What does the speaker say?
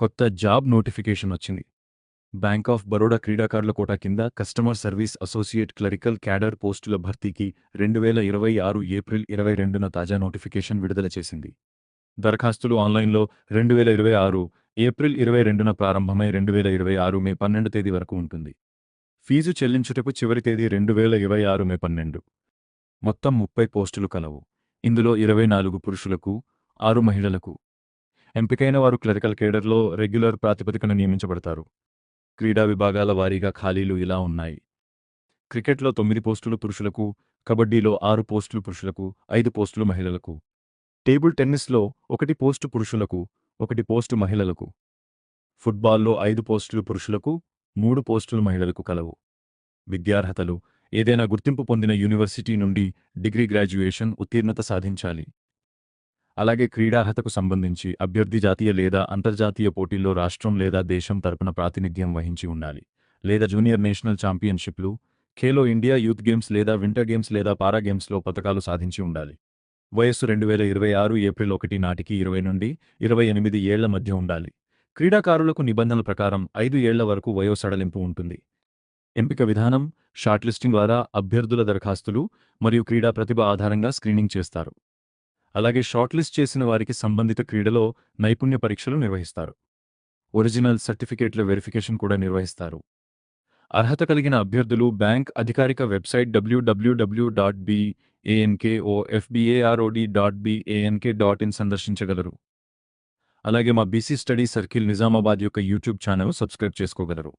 కొత్త job notification వచ్చింది. Bank of Baroda క్రీడాకారుల కోటా కింద customer service associate clerical cadre పోస్టుల భర్తీకి 2026 ఏప్రిల్ 22న తాజా నోటిఫికేషన్ విడుదల చేసింది. దరఖాస్తులు ఆన్లైన్లో 2026 ఏప్రిల్ 22న ప్రారంభమై 2026 మే 12 తేదీ వరకు ఉంటుంది. ఫీజు చెల్లించుటకు చివరి తేదీ 2026 మే 12. మొత్తం 30 పోస్టులు కలవు. ఇందులో 24 పురుషులకు, 6 మహిళలకు. ఎంపికైన వారు క్లరికల్ కేడర్లో రెగ్యులర్ ప్రాతిపదికన నియమించబడతారు. క్రీడా విభాగాల వారీగా ఖాళీలు ఇలా ఉన్నాయి. క్రికెట్లో 9 పోస్టులు పురుషులకు, కబడ్డీలో 6 పోస్టులు పురుషులకు, 5 పోస్టులు మహిళలకు. టేబుల్ టెన్నిస్లో 1 పోస్టు పురుషులకు, 1 పోస్టు మహిళలకు. ఫుట్బాల్లో 5 పోస్టులు పురుషులకు, 3 పోస్టులు మహిళలకు కలవు. విద్యార్హతలు: ఏదైనా గుర్తింపు పొందిన యూనివర్సిటీ నుండి డిగ్రీ గ్రాడ్యుయేషన్ ఉత్తీర్ణత సాధించాలి. అలాగే క్రీడార్హతకు సంబంధించి అభ్యర్థి జాతీయ లేదా అంతర్జాతీయ పోటీల్లో రాష్ట్రం లేదా దేశం తరపున ప్రాతినిధ్యం వహించి ఉండాలి, లేదా జూనియర్ నేషనల్ ఛాంపియన్షిప్లు, ఖేలో ఇండియా యూత్ గేమ్స్ లేదా వింటర్ గేమ్స్ లేదా పారా గేమ్స్లో పతకాలు సాధించి ఉండాలి. వయస్సు 2026 ఏప్రిల్ 1 నాటికి 20 నుండి 28 ఏళ్ల మధ్య ఉండాలి. క్రీడాకారులకు నిబంధనల ప్రకారం 5 ఏళ్ల వరకు వయో సడలింపు ఉంటుంది. ఎంపిక విధానం: షార్ట్ లిస్టింగ్ ద్వారా అభ్యర్థుల దరఖాస్తులు మరియు క్రీడా ప్రతిభ ఆధారంగా స్క్రీనింగ్ చేస్తారు. అలాగే షార్ట్ లిస్ట్ చేసిన వారికి సంబంధిత క్రీడలో నైపుణ్య పరీక్షలు నిర్వహిస్తారు. ఒరిజినల్ సర్టిఫికేట్ల వెరిఫికేషన్ కూడా నిర్వహిస్తారు. అర్హత కలిగిన అభ్యర్థులు బ్యాంక్ అధికారిక వెబ్సైట్ www.bankofbarod.bank.in సందర్శించగలరు. అలాగే మా బీసీ స్టడీ సర్కిల్ నిజామాబాద్ యొక్క యూట్యూబ్ ఛానల్ సబ్స్క్రైబ్ చేసుకోగలరు.